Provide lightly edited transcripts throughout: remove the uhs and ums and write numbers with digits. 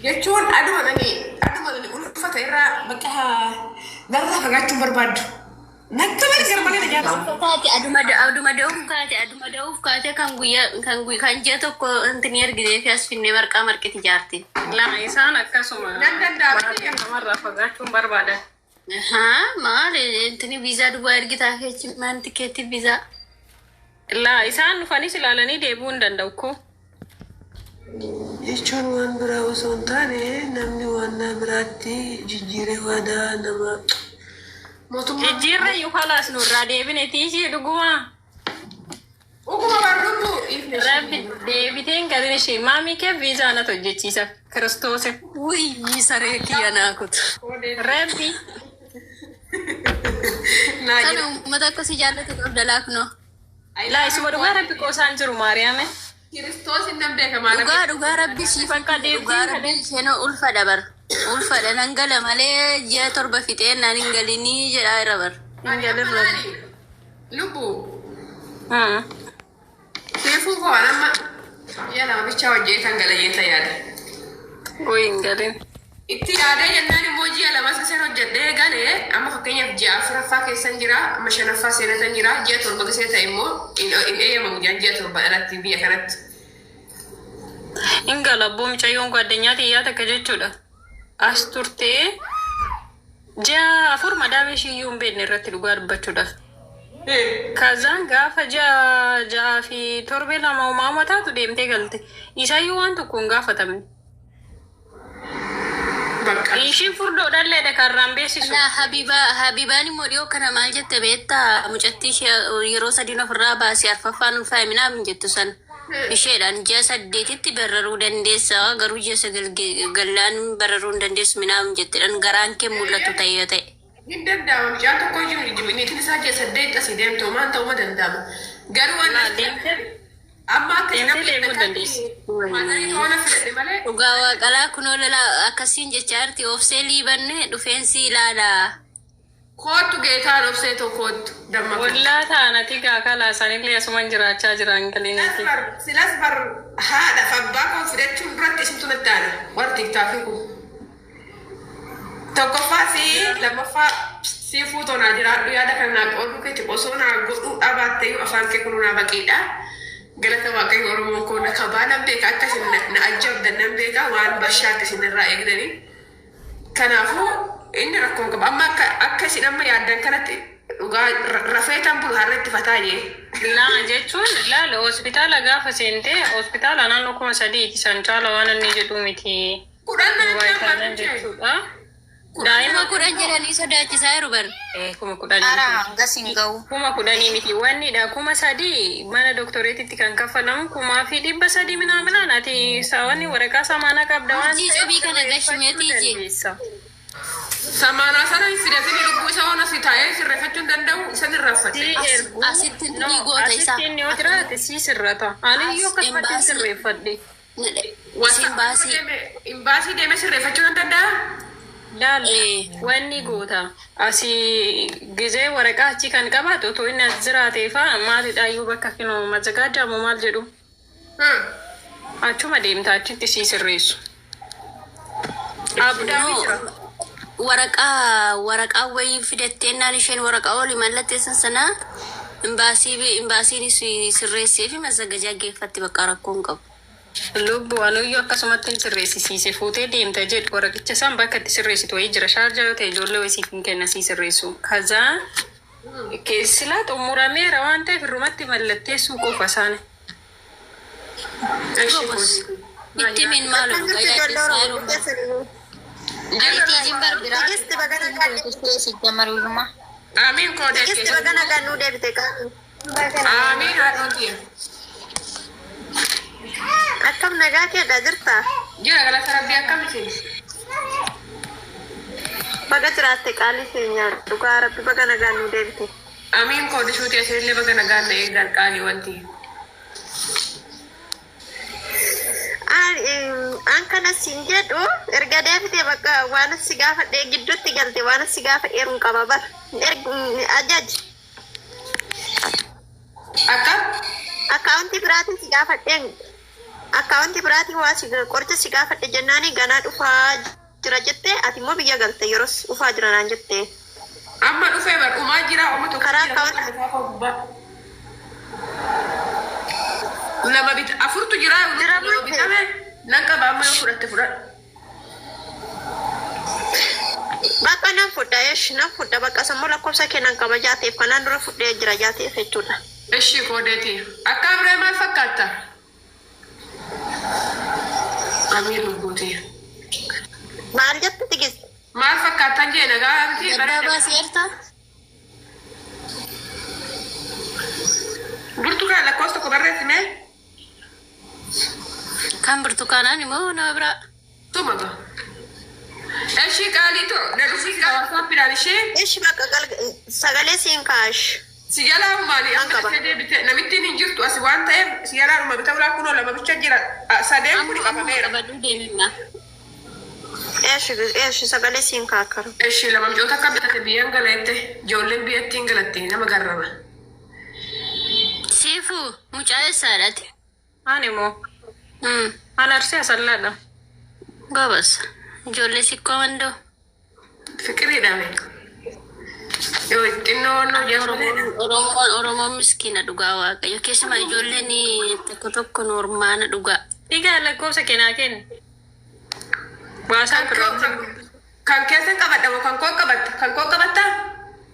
jechuun aduma ulfata irraa bakka garraa fagaachuu barbaaddu. Nakka bari garmalee na jaallatu. Kaate aduma da'uuf kaate kan guyyaa kan ji'a tokko intini ergitee fi as finnee marqaa marqiti jaarti. Lama isaan akkasuma namarraa fagaachuun barbaadan. Maal intini viizaa duwwaa ergitaa keechi maan tikeetti viizaa. Isaan dhufanis ilaalanii deebi'uu hin danda'u ko. Jechuun waan biraa osoo hin taane namni waan biraatti jijjiiree waadaa nama mootummaa. Jijjiirre iyyuu kalaas nurraa deebine tiishii dhuguma. Dhuguma barruutu. Rabbi deebiteen galin ishee maamii kee viizaa natu hojjechiisa kiristoose. Wuyyi saree kiyya naa kutu. Rabbi. Kana uummata akkasii jaallatu qabda laaknoo. Isuma dhugaa rabbi qoosaan jiru Maariyaame. Kiristoos hin beekamaa. Dhugaa rabbi siif akka dhugaa rabbi isheen ulfa dabar. Ulfadha nan gala malee ji'a torba fixee naan hin galinii jedhaa irra bar. Hin galirra. Lubbu. Seefuu koo amma yana bichaa hojjetan galayeeta yaada. Goyi hin galin. Itti yaadee jennaan immoo ji'a lamas isaan hojjedhee galee amma fakkeenyaaf ji'a afuraffaa keessan jira amma shanaffaa seenatan jira ji'a torba gisee ta'e immoo hin eeyyamamu ji'a torba alatti biyya kanatti. Hin gala abboo mucayyoon addunyaatti iyyaa takka jechuudha. As turtee ji'a afur madaabee shiyyuu hin beekne irratti dhugaa dubbachuudhaaf. Kazaan gaafa ja'a fi torbee lama uumamaa taatu deemtee galte. Isaayyuu waan tokko hin gaafatamne. Ishiin furdoodhaan karraan beeksisu. Habibaan immoo dhiyoo kana maal jette beektaa mucattii yeroo sadiin ofirraa baasee arfaffaan ulfaa'e minaaf hin jettu sana. Isheedhaan ji'a 8tti bararuu dandeessa garuu ji'a 9 gallaan bararuu hin dandeessu minaaf hin jetteedhaan garaan kee mul'atu ta'e yoo ta'e. Hin danda'amu mucaan tokko jiru niitiin isaa ji'a 8 asii deemtu maan ta'uu danda'ama. Garuu waan amma akka deemuu dandeessi. Dhugaa waaqalaa kunoo lala akkasiin jecha arti ofsee liibanne dhufeensi ilaalaa. Kootu geetaan obsee tokkootu damma. Wallaa taanati gaakala isaanillee asuman jiraachaa jiran galineeti. Silas bar haadha fabbaa koo fidachuun duratti isintu natti aana warra tiktaafi kun. Tokkoffaa fi lammaffaa si fuutonaa jiraadhu yaada kan naa qooduu keetti osoo naa godhuu dhaabattee afaan kee kun naa baqiidha. Galata waaqayyo Oromoon koo na kabaa nan beeka akkasin na ajjabdan nan beeka waan bashaa akkasin irraa eegdanii. Kanaafuu inni rakkoon qaba amma akka isin amma yaaddan kanatti dhugaa rafeetan bulu harreetti fataa jee. Laa jechuun laala hospitaala gaafa seentee hospitaala naannoo 3 san caala waan inni jedhu miti. Kudhan jechuudha. Daa'ima 10 jedhanii sodaachisaa jiru bar. 10. Gasiin ga'u. 10 miti wannidha 3 mana doktoreetitti kan kaffalamu 300 minaaminaan ati saawwanni waraqaa samaana qabda waan ta'eef. Jiibii kana gashimeetii jee. Samaanaa sana fidatanii lubbuu isaa waan asii taa'ee sirreeffachuu hin danda'u isan irraanfate. Asitti ni goota isaa. Asitti inni yoo jiraate sii sirrata. Ani iyyuu akkasumatti sirreeffadhe. Imbaasii deemee sirreeffachuu hin danda'a? Laalle wanni goota asii gizee waraqaa achi kan qabaatu otoo inni as jiraateefaa maalidha iyyuu bakka kinoo mazagaadaamu maal jedhu. Achuma deemta achitti sii sirreessu. Abdaami jira. Waraqaa wayii fidattee naan isheen waraqaa olii mallatteessan sana imbaasiin sirreessee fi mazagajaa geeffatti bakka rakkoon qabu. Lubbu anuyyuu akkasumatti sirreessisiise fuutee deemta jedhu waraqicha isaan bakka itti sirreessitu wayii jira shaarjaa yoo ta'e ijoollee wayii hin kenna sii sirreessu. Kazaa keessilaa xumurameera waan ta'eef irrumatti mallatteessuu qofa isaani. Itti min maalu dhugaa yaaddeessaa jiru. Aniitiin barbiraa. Tekisti bagana kan Amiin koodee tekisti bagana kan nuu deebite kan. Amiin haadhooti. Akkam nagaa keedha jirta? Jira galata rabbii akkamitti? Baga jiraatte qaalii keenya dhugaa rabbi baga nagaa nuu deebite. Amiin koodee shuutii asirrillee baga nagaa na eegan qaalii wanti. An kana siin jedhu erga deebite bakka waan si gaafadhee gidduutti galte waan si gaafadheeruun qaba bar ajaji. Akka? Akkaawuntii biraatiin si gaafadheen akkaawwanti biraatiin waa qorcha si gaafadhe jennaani ganaa dhufaa jira jettee ati immoo biyya galte yeroo dhufaa jira naan jettee. Amma dhufee bar'umaa jira amma tokko karaa akkaawwanti lama bita afurtu jira lama bitame nan qaba amma yoo fudhatte fudhadhu. Bakka nan fudha nan fudha bakka sammuu lakkoofsa kennan qaba jaateef kanaan dura fudhee jira jaateef jechuudha. Ishii koodeeti akka biree maal fakkaata? Amiin lubbuuti. Maal jette tigis? Maal fakkaatan jee nagaa miti Gabaabaa seerta. Burtukaan lakkoofsa tokko barreessine. Kan burtukaanaan immoo nama biraa. Tumaga. Ishii qaaliito dadhufii qabaasaan fidaan ishee. Ishii bakka sagalee siin kaash. Si jalaa maali amma deebite namittiin hin jirtu as waan ta'eef si jalaa bita biraa kunoo lama bicha jira sadeen kun qabameera. Qabaduu deemina. Ishii sagalee siin kaakkaru. Ishii lama mijoota akka bitate biyyaan galeette ijoolleen biyyattiin galatte nama garrama. Siifu mucaa eessaadhaati? Ani moo? An arsii asallaadha. Gobas. Ijoollee sikkoo mandoo. Fikiriidhaame. Yoo xinnoo Oromoon miskiina dhugaa waaqayyo keessumaa ijoolleen tokko tokko noormaana dhugaa. Dhiigaa lakkoofsa kennaa kenna. Baasaan kan keessa qabadhamu kan koo qabatta?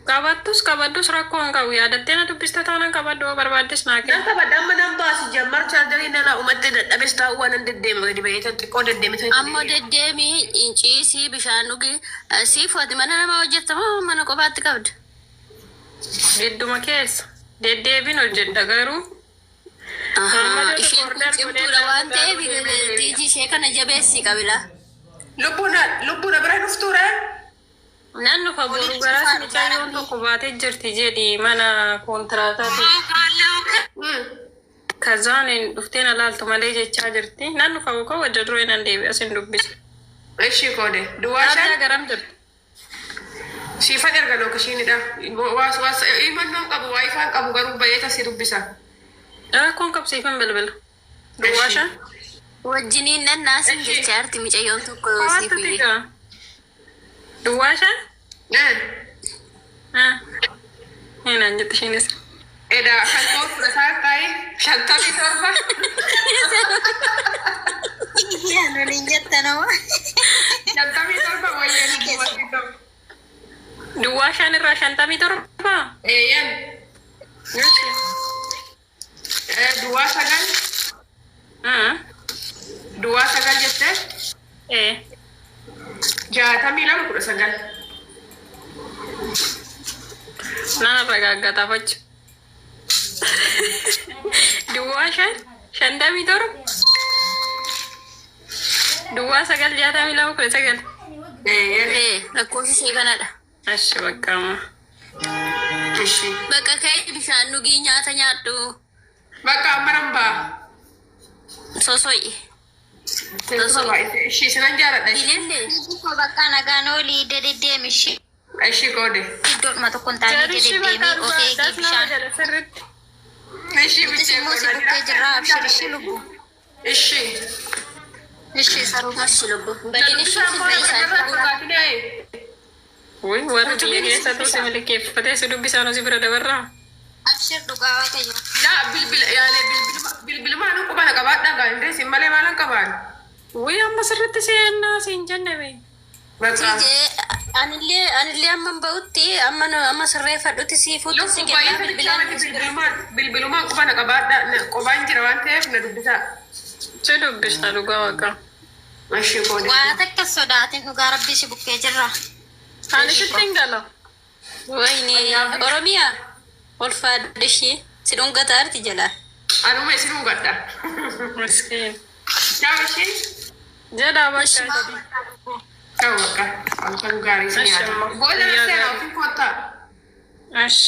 Qabadus rakkoo hin qabu yaadattee na dubbista taanaan qabadoo barbaaddis naa kenna. Nan qabadha amma nan baasi jammar chaarjarii nana uummattee dadhabes taa'uu waan deddeema gadi baheetan xiqqoo deddeemite. Ammoo deddeemii ciisii bishaan dhugii siifuuti mana namaa hojjetamoo mana kophaatti qabda? Gidduma keessa deddeebiin hojjedha garuu. Isheen kun cimtuudha waan ta'eef tiijii ishee kana jabeessii qabila. Lubbuudha bira dhuftuudha. Nan nufa boru garaas mucayyoon tokko baatee jirti jedhi mana kontiraataati. Kazaan dhufteen alaaltu malee jechaa jirti. Nan nufa koo wajja duree nan deebi'e asin dubbisa. Ishii koode duwwaashaan garam jirti. Siifan erga lookishiinidha. Imannoon qabu waayifaan qabu garuu bayeeta si dubbisa. Rakkoon qabsiifan bilbila. Duwwaashaan. Wajjiniin nan naasin jechaa jirti mucayyoon tokko siifu. Duwwaashaan? Naan jette ishiinis. Edaa kan koo fudhataa taa'e 57. Yaanoliin jetta nama. 57 wayyaa Duwwaashaan irraa 57? Eeyyan. Duwwaa sagal. Duwwaa sagal jettee? 62 Naan ragaaggataa fachu. Duwwaashaan 57? Duwwaa sagal 62 lakkoofsi ishee kanadha. Ashi baqqaama. Bakka ka'ee bishaan dhugii nyaata nyaadhu. Bakka ammaran baa. Soso'i. Ishii sinan jaaladha. Ilillee. Bakka nagaan olii deddeemi ishii. Ishii koode. Iddoodhuma tokko hin taane deddeemi ogeeyyii bishaan. Ishii Isin immoo si bukkee jirraa abshir ishii lubbu. Ishii. Ishii saruu. Ashi lubbu. Badin ishii sirra isaan. Woi, warra biyya keessattuu si milikeeffatee si dubbisaan si bira dabarraa. Abshir dhugaa waaqayyo. Bilbilumaan qubana qabaadhaa gaa'indee sin malee maalan qabaan? Woi, amma sirriitti seenaa siin jenname. Anillee amman ba'utti amma sirreeffadhutti siifuutti si gennaa bilbilumaan qubana qabaadhaa qobaan jira waan ta'eef na dubbisaa. Si dubbisa dhugaa waaqa. Waa takka sodaatiin dhugaa rabbii si bukkee jirra. Ani sittiin gala. Wayne Oromiyaa olfaadha ishee si dhungataa arti jalaa. Anuma isin dhungadha. Miskiin. Ciao ishee. Jedhaa bakka. Ciao bakka. Halkan gaarii si nyaata. Booda seenaa ofii kottaa. Ash.